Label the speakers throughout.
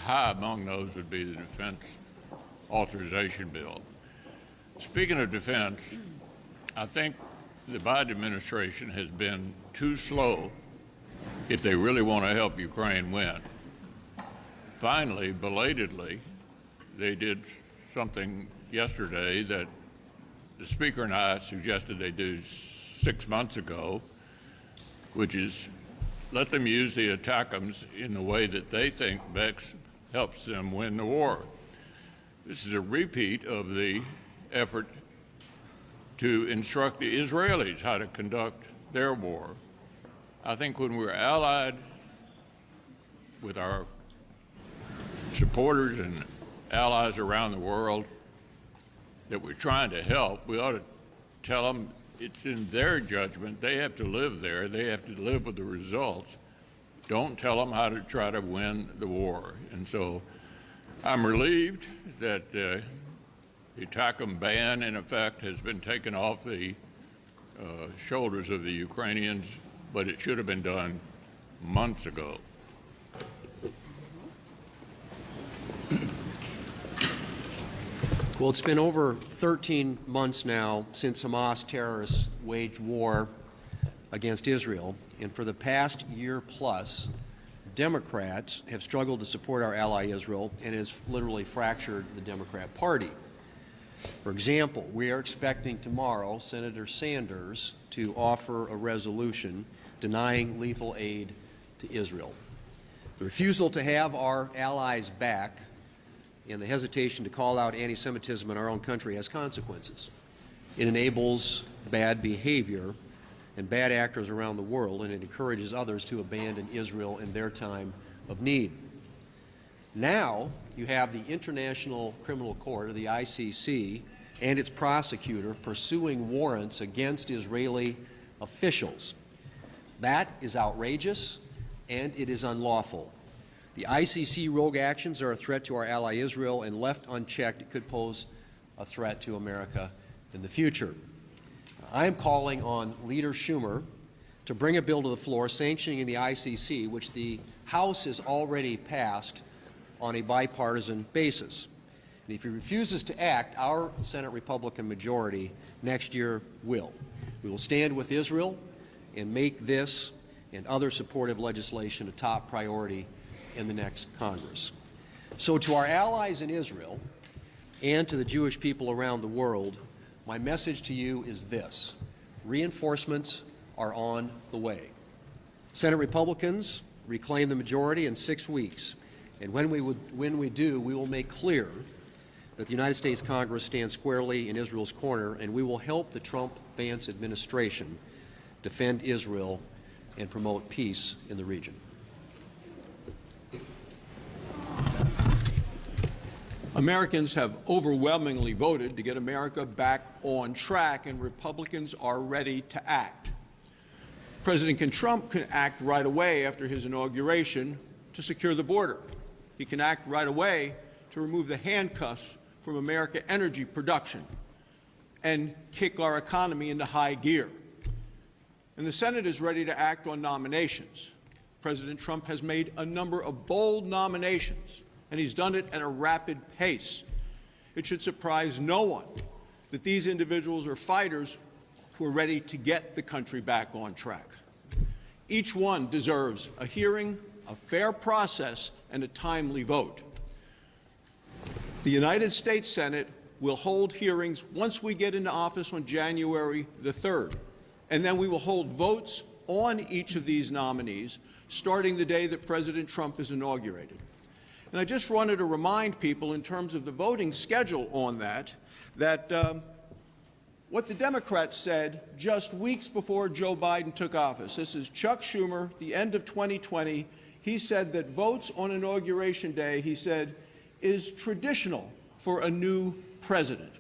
Speaker 1: high among those would be the defense authorization bill. Speaking of defense, I think the Biden administration has been too slow if they really want to help Ukraine win. Finally, belatedly, they did something yesterday that the Speaker and I suggested they do 6 months ago, which is let them use the ATACMS in the way that they think best helps them win the war. This is a repeat of the effort to instruct the Israelis how to conduct their war. I think when we're allied with our supporters and allies around the world that we're trying to help, we ought to tell them it's in their judgment. They have to live there. They have to live with the results. Don't tell them how to try to win the war. And so I'm relieved that the ATACMS ban, in effect, has been taken off the shoulders of the Ukrainians, but it should have been done months ago.
Speaker 2: Well, it's been over 13 months now since Hamas terrorists waged war against Israel, and for the past year plus, Democrats have struggled to support our ally Israel and has literally fractured the Democrat Party. For example, we are expecting tomorrow Senator Sanders to offer a resolution denying lethal aid to Israel. The refusal to have our allies back and the hesitation to call out anti-Semitism in our own country has consequences. It enables bad behavior and bad actors around the world, and it encourages others to abandon Israel in their time of need. Now you have the International Criminal Court, or the ICC, and its prosecutor pursuing warrants against Israeli officials. That is outrageous, and it is unlawful. The ICC rogue actions are a threat to our ally Israel, and left unchecked, it could pose a threat to America in the future. I am calling on Leader Schumer to bring a bill to the floor sanctioning the ICC, which the House has already passed on a bipartisan basis. And if he refuses to act, our Senate Republican majority next year will. We will stand with Israel and make this and other supportive legislation a top priority in the next Congress. So to our allies in Israel and to the Jewish people around the world, my message to you is this: reinforcements are on the way. Senate Republicans reclaim the majority in 6 weeks, and when we do, we will make clear that the United States Congress stands squarely in Israel's corner, and we will help the Trump-Vance administration defend Israel and promote peace in the region.
Speaker 3: Americans have overwhelmingly voted to get America back on track, and Republicans are ready to act. President Trump can act right away after his inauguration to secure the border. He can act right away to remove the handcuffs from American energy production and kick our economy into high gear. And the Senate is ready to act on nominations. President Trump has made a number of bold nominations, and he's done it at a rapid pace. It should surprise no one that these individuals are fighters who are ready to get the country back on track. Each one deserves a hearing, a fair process, and a timely vote. The United States Senate will hold hearings once we get into office on January the 3rd, and then we will hold votes on each of these nominees starting the day that President Trump is inaugurated. And I just wanted to remind people in terms of the voting schedule on that, what the Democrats said just weeks before Joe Biden took office. This is Chuck Schumer, the end of 2020. He said that votes on Inauguration Day, he said, is traditional for a new president.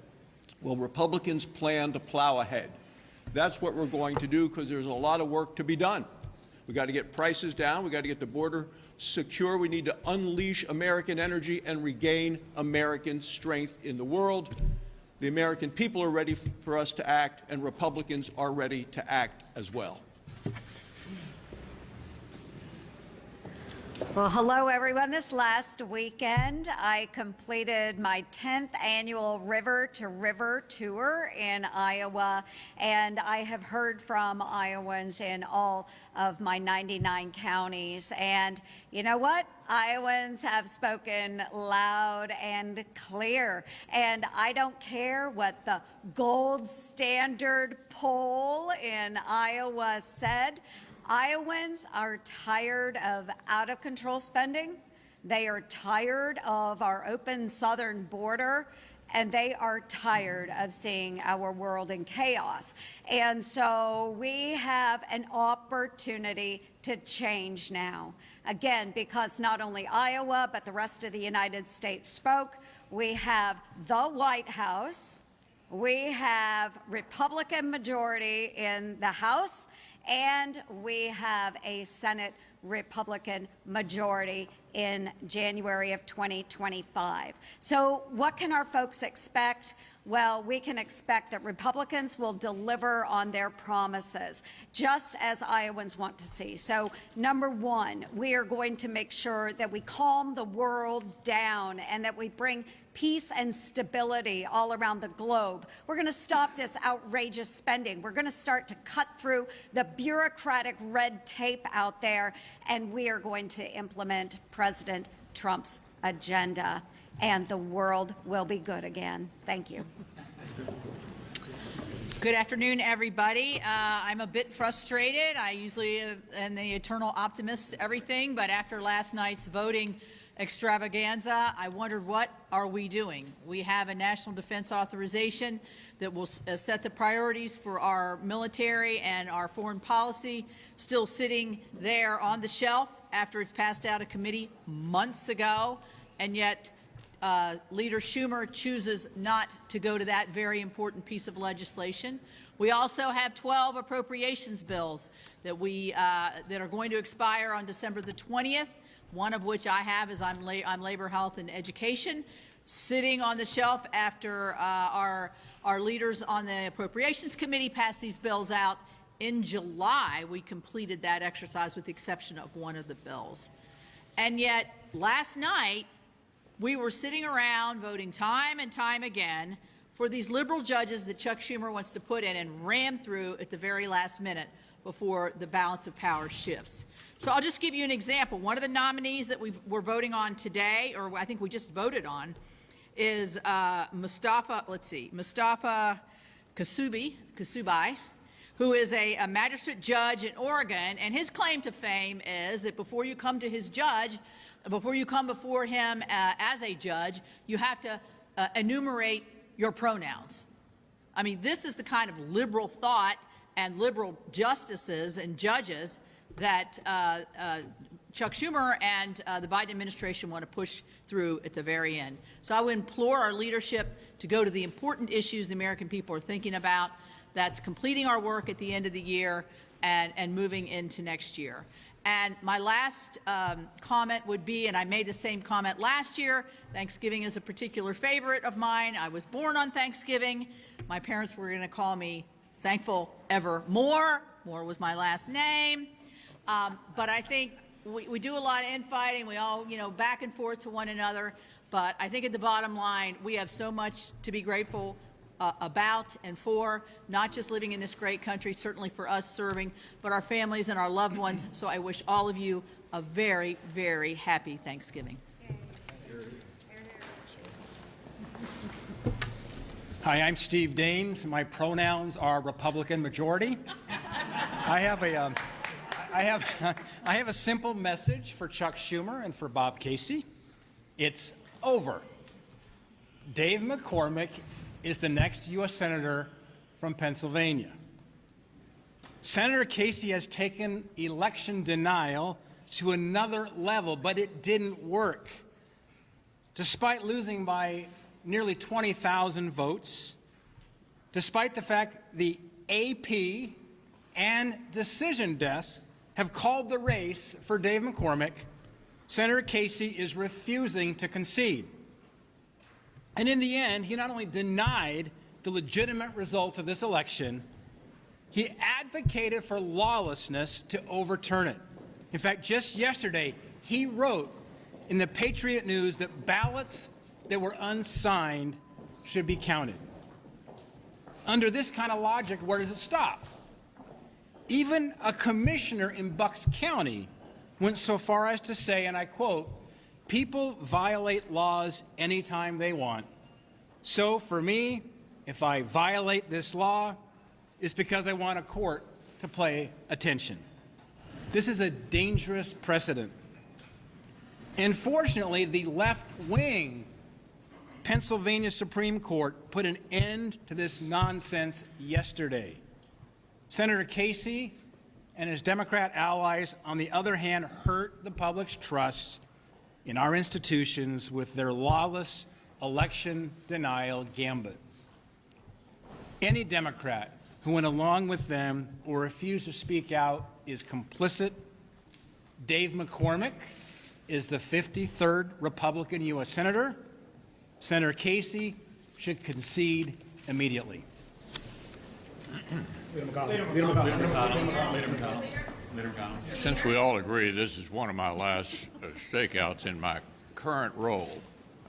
Speaker 3: Well, Republicans plan to plow ahead. That's what we're going to do because there's a lot of work to be done. We've got to get prices down. We've got to get the border secure. We need to unleash American energy and regain American strength in the world. The American people are ready for us to act, and Republicans are ready to act as well.
Speaker 4: Well, hello, everyone. This last weekend, I completed my 10th annual River to River tour in Iowa, and I have heard from Iowans in all of my 99 counties. And you know what? Iowans have spoken loud and clear. And I don't care what the gold standard poll in Iowa said. Iowans are tired of out-of-control spending. They are tired of our open southern border, and they are tired of seeing our world in chaos. And so we have an opportunity to change now. Again, because not only Iowa, but the rest of the United States spoke. We have the White House. We have Republican majority in the House, and we have a Senate Republican majority in January of 2025. So what can our folks expect? Well, we can expect that Republicans will deliver on their promises, just as Iowans want to see. So, number one, we are going to make sure that we calm the world down and that we bring peace and stability all around the globe. We're going to stop this outrageous spending. We're going to start to cut through the bureaucratic red tape out there, and we are going to implement President Trump's agenda. And the world will be good again. Thank you.
Speaker 5: Good afternoon, everybody. I'm a bit frustrated. I usually am the eternal optimist to everything, but after last night's voting extravaganza, I wondered, what are we doing? We have a national defense authorization that will set the priorities for our military and our foreign policy, still sitting there on the shelf after it's passed out of committee months ago, and yet Leader Schumer chooses not to go to that very important piece of legislation. We also have 12 appropriations bills that that are going to expire on December the 20th, one of which I have is on labor, health, and education, sitting on the shelf after our leaders on the Appropriations Committee passed these bills out. In July, we completed that exercise with the exception of one of the bills. And yet, last night, we were sitting around voting time and time again for these liberal judges that Chuck Schumer wants to put in and ram through at the very last minute before the balance of power shifts. So I'll just give you an example. One of the nominees that we're voting on today, or I think we just voted on, is Mustafa Kasubai, who is a magistrate judge in Oregon, and his claim to fame is that before you come to his judge, before you come before him as a judge, you have to enumerate your pronouns. I mean, this is the kind of liberal thought and liberal justices and judges that Chuck Schumer and the Biden administration want to push through at the very end. So I would implore our leadership to go to the important issues the American people are thinking about. That's completing our work at the end of the year and moving into next year. And my last comment would be, and I made the same comment last year, Thanksgiving is a particular favorite of mine. I was born on Thanksgiving. My parents were going to call me Thankful Evermore. Moore was my last name. But I think we do a lot of infighting. We all, back and forth to one another. But I think at the bottom line, we have so much to be grateful about and for, not just living in this great country, certainly for us serving, but our families and our loved ones. So I wish all of you a very, very happy Thanksgiving.
Speaker 6: Hi, I'm Steve Daines. My pronouns are Republican majority. I have a simple message for Chuck Schumer and for Bob Casey. It's over. Dave McCormick is the next U.S. Senator from Pennsylvania. Senator Casey has taken election denial to another level, but it didn't work. Despite losing by nearly 20,000 votes, despite the fact the AP and Decision Desk have called the race for Dave McCormick, Senator Casey is refusing to concede. And in the end, he not only denied the legitimate results of this election, he advocated for lawlessness to overturn it. In fact, just yesterday, he wrote in the Patriot News that ballots that were unsigned should be counted. Under this kind of logic, where does it stop? Even a commissioner in Bucks County went so far as to say, and I quote, "People violate laws anytime they want. So for me, if I violate this law, it's because I want a court to pay attention." This is a dangerous precedent. Unfortunately, the left-wing Pennsylvania Supreme Court put an end to this nonsense yesterday. Senator Casey and his Democrat allies, on the other hand, hurt the public's trust in our institutions with their lawless election denial gambit. Any Democrat who went along with them or refused to speak out is complicit. Dave McCormick is the 53rd Republican U.S. Senator. Senator Casey should concede immediately.
Speaker 1: Since we all agree this is one of my last stakeouts in my current role,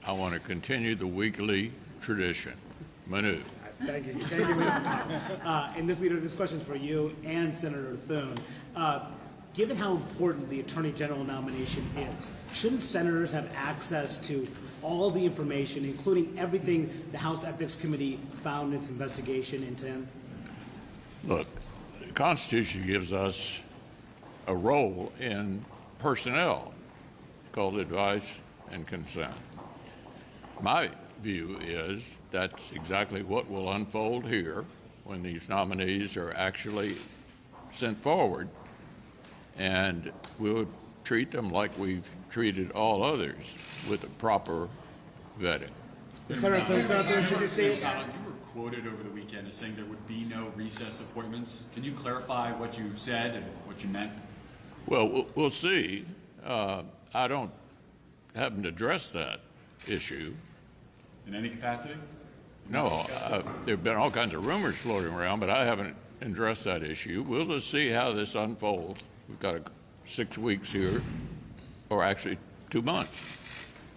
Speaker 1: I want to continue the weekly tradition. Manu.
Speaker 7: Thank you. Thank you, and this question is for you and Senator Thune. Given how important the Attorney General nomination is, shouldn't senators have access to all the information, including everything the House Ethics Committee found in its investigation into him?
Speaker 1: Look, the Constitution gives us a role in personnel called advice and consent. My view is that's exactly what will unfold here when these nominees are actually sent forward, and we'll treat them like we've treated all others with a proper vetting.
Speaker 7: Senator Thune, should you say?
Speaker 8: You were quoted over the weekend as saying there would be no recess appointments. Can you clarify what you said and what you meant?
Speaker 1: Well, we'll see. I haven't addressed that issue.
Speaker 8: In any capacity?
Speaker 1: No, there have been all kinds of rumors floating around, but I haven't addressed that issue. We'll just see how this unfolds. We've got 6 weeks here, or actually 2 months.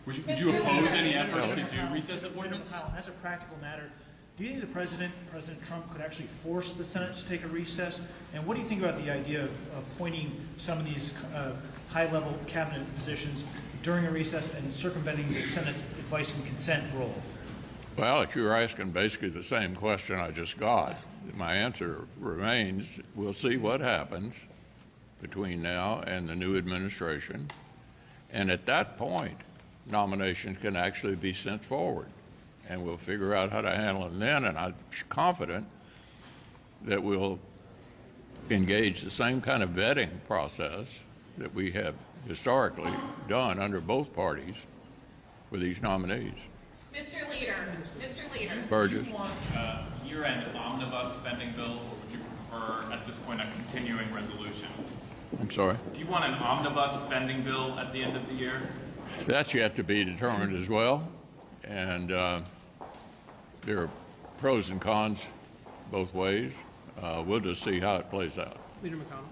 Speaker 8: Would you oppose any efforts to do recess appointments?
Speaker 9: As a practical matter, do you think President Trump could actually force the Senate to take a recess? And what do you think about the idea of appointing some of these high-level cabinet positions during a recess and circumventing the Senate's advice and consent role?
Speaker 1: Well, if you're asking basically the same question I just got, my answer remains, we'll see what happens between now and the new administration. And at that point, nominations can actually be sent forward. And we'll figure out how to handle them then. And I'm confident that we'll engage the same kind of vetting process that we have historically done under both parties for these nominees.
Speaker 10: Mr. Leader.
Speaker 1: Burgess.
Speaker 11: Do you want a year-end omnibus spending bill, or would you prefer, at this point, a continuing resolution?
Speaker 1: I'm sorry?
Speaker 11: Do you want an omnibus spending bill at the end of the year?
Speaker 1: That's yet to be determined as well. And there are pros and cons both ways. We'll just see how it plays out.
Speaker 7: Leader McConnell.